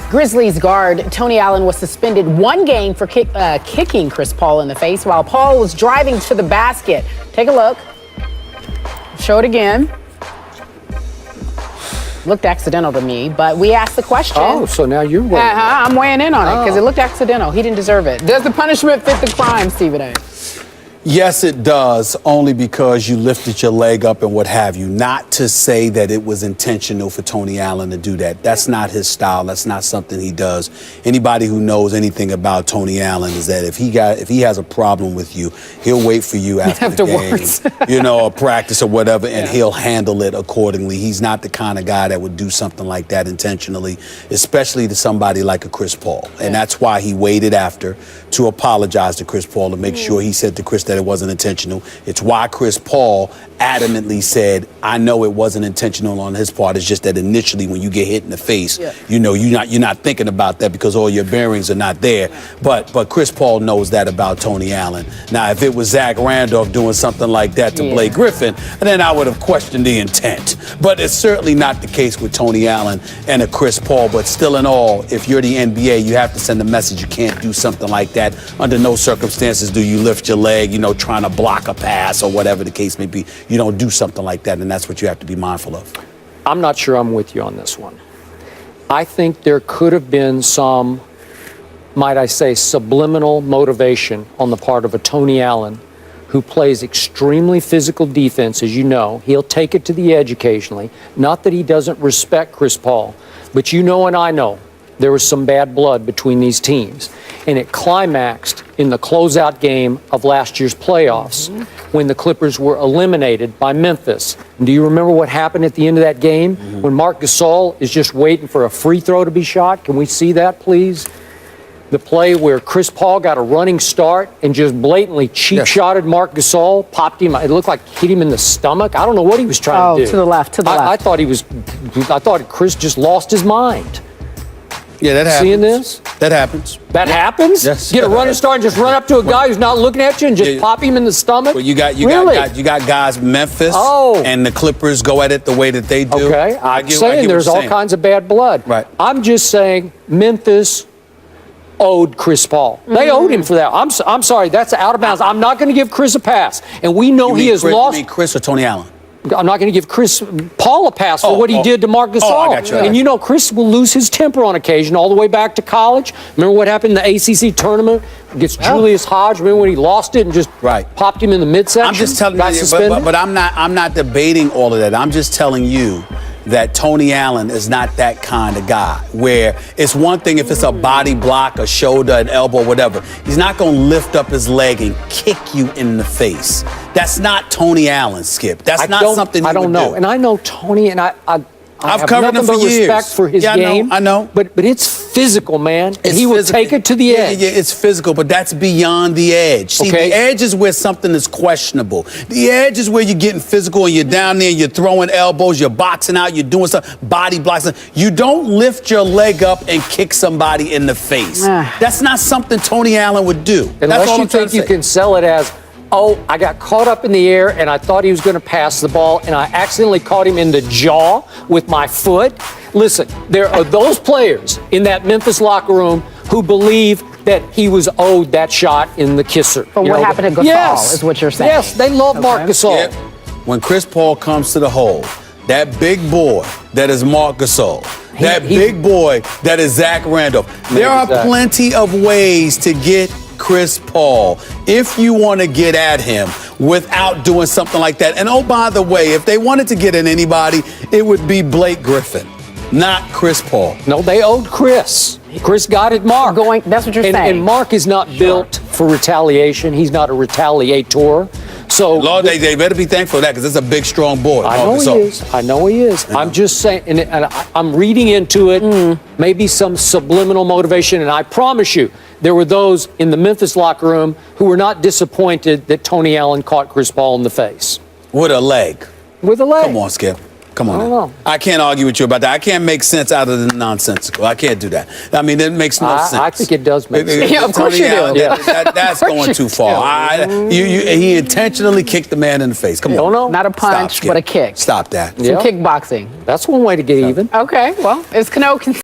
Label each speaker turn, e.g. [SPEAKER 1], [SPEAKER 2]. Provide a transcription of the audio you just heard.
[SPEAKER 1] Grizzlies guard Tony Allen was suspended 1 game for kicking Chris Paul in the face while Paul was driving to the basket. Take a look. Show it again. Looked accidental to me, but we asked the question.
[SPEAKER 2] Oh, so now you're weighing in.
[SPEAKER 1] I'm weighing in on it because it looked accidental. He didn't deserve it. Does the punishment fit the crime, Stephen A?
[SPEAKER 3] Yes, it does, only because you lifted your leg up and what have you. Not to say that it was intentional for Tony Allen to do that. That's not his style. That's not something he does. Anybody who knows anything about Tony Allen is that if he has a problem with you, he'll wait for you after the game, or practice or whatever, and he'll handle it accordingly. He's not the kind of guy that would do something like that intentionally, especially to somebody like a Chris Paul. And that's why he waited after to apologize to Chris Paul to make sure he said to Chris that it wasn't intentional. It's why Chris Paul adamantly said, I know it wasn't intentional on his part. It's just that initially when you get hit in the face, you're not thinking about that because all your bearings are not there. But Chris Paul knows that about Tony Allen. Now, if it was Zach Randolph doing something like that to Blake Griffin, then I would have questioned the intent. But it's certainly not the case with Tony Allen and a Chris Paul. But still in all, if you're the NBA, you have to send a message. You can't do something like that. Under no circumstances do you lift your leg, trying to block a pass or whatever the case may be. You don't do something like that, and that's what you have to be mindful of.
[SPEAKER 2] I'm not sure I'm with you on this one. I think there could have been some, might I say, subliminal motivation on the part of a Tony Allen who plays extremely physical defense, as you know. He'll take it to the edge occasionally. Not that he doesn't respect Chris Paul, but and I know there was some bad blood between these teams. And it climaxed in the closeout game of last year's playoffs when the Clippers were eliminated by Memphis. And do you remember what happened at the end of that game when Marc Gasol is just waiting for a free throw to be shot? Can we see that, please? The play where Chris Paul got a running start and just blatantly cheap-shotted Marc Gasol, popped him. It looked like hit him in the stomach. I don't know what he was trying to do.
[SPEAKER 1] To the left,
[SPEAKER 2] I thought Chris just lost his mind.
[SPEAKER 3] Yeah, that happens.
[SPEAKER 2] Seeing this?
[SPEAKER 3] That happens.
[SPEAKER 2] That happens?
[SPEAKER 3] Yes.
[SPEAKER 2] Get a running start and just run up to a guy who's not looking at you and just pop him in the stomach?
[SPEAKER 3] Well, you got guys Memphis and the Clippers go at it the way that they do.
[SPEAKER 2] Okay, I'm saying there's all kinds of bad blood.
[SPEAKER 3] Right.
[SPEAKER 2] I'm just saying Memphis owed Chris Paul. They owed him for that. I'm sorry, that's out of bounds. I'm not going to give Chris a pass. And we know he has lost.
[SPEAKER 3] You mean Chris or Tony Allen?
[SPEAKER 2] I'm not going to give Chris Paul a pass for what he did to Marc Gasol.
[SPEAKER 3] I got you.
[SPEAKER 2] And Chris will lose his temper on occasion all the way back to college. Remember what happened in the ACC tournament against Julius Hodge? Remember when he lost it and just popped him in the midsection?
[SPEAKER 3] I'm just telling you, but I'm not debating all of that. I'm just telling you that Tony Allen is not that kind of guy where it's one thing if it's a body block, a shoulder, an elbow, whatever. He's not going to lift up his leg and kick you in the face. That's not Tony Allen, Skip. That's not something he would do. I don't know.
[SPEAKER 2] And I know Tony, and I've
[SPEAKER 3] have covered him for years.
[SPEAKER 2] Respect for his game.
[SPEAKER 3] I know.
[SPEAKER 2] But it's physical, man. And he will take it to the edge.
[SPEAKER 3] Yeah, it's physical, but that's beyond the edge. See, the edge is where something is questionable. The edge is where you're getting physical and you're down there and you're throwing elbows, you're boxing out, you're doing stuff, body blocks. You don't lift your leg up and kick somebody in the face. That's not something Tony Allen would do.
[SPEAKER 2] Unless you think you can sell it as, I got caught up in the air and I thought he was going to pass the ball and I accidentally caught him in the jaw with my foot. Listen, there are those players in that Memphis locker room who believe that he was owed that shot in the kisser.
[SPEAKER 1] But what happened to Gasol is what you're saying.
[SPEAKER 2] Yes, they love Marc Gasol.
[SPEAKER 3] Yep. When Chris Paul comes to the hole, that big boy that is Marc Gasol, that big boy that is Zach Randolph, there are plenty of ways to get Chris Paul if you want to get at him without doing something like that. And oh, by the way, if they wanted to get at anybody, it would be Blake Griffin, not Chris Paul.
[SPEAKER 2] No, they owed Chris. Chris got it, Mark.
[SPEAKER 1] That's what you're saying.
[SPEAKER 2] And Mark is not built for retaliation. He's not a retaliator. So
[SPEAKER 3] Lord, they better be thankful for that because it's a big, strong boy.
[SPEAKER 2] I know he is. I know he is. I'm just saying, and I'm reading into it, maybe some subliminal motivation. And I promise you, there were those in the Memphis locker room who were not disappointed that Tony Allen caught Chris Paul in the face.
[SPEAKER 3] With a leg.
[SPEAKER 2] With a leg.
[SPEAKER 3] Come on, Skip. Come on.
[SPEAKER 2] I don't know.
[SPEAKER 3] I can't argue with you about that. I can't make sense out of the nonsensical. I can't do that. I mean, it makes no sense.
[SPEAKER 2] I think it does make sense.
[SPEAKER 1] Yeah, of course you do.
[SPEAKER 3] That's going too far. He intentionally kicked the man in the face. Come on.
[SPEAKER 2] No.
[SPEAKER 1] Not a punch, but a kick.
[SPEAKER 3] Stop that.
[SPEAKER 1] Some kickboxing.
[SPEAKER 2] That's one way to get even.
[SPEAKER 1] Okay, well, it's Cano.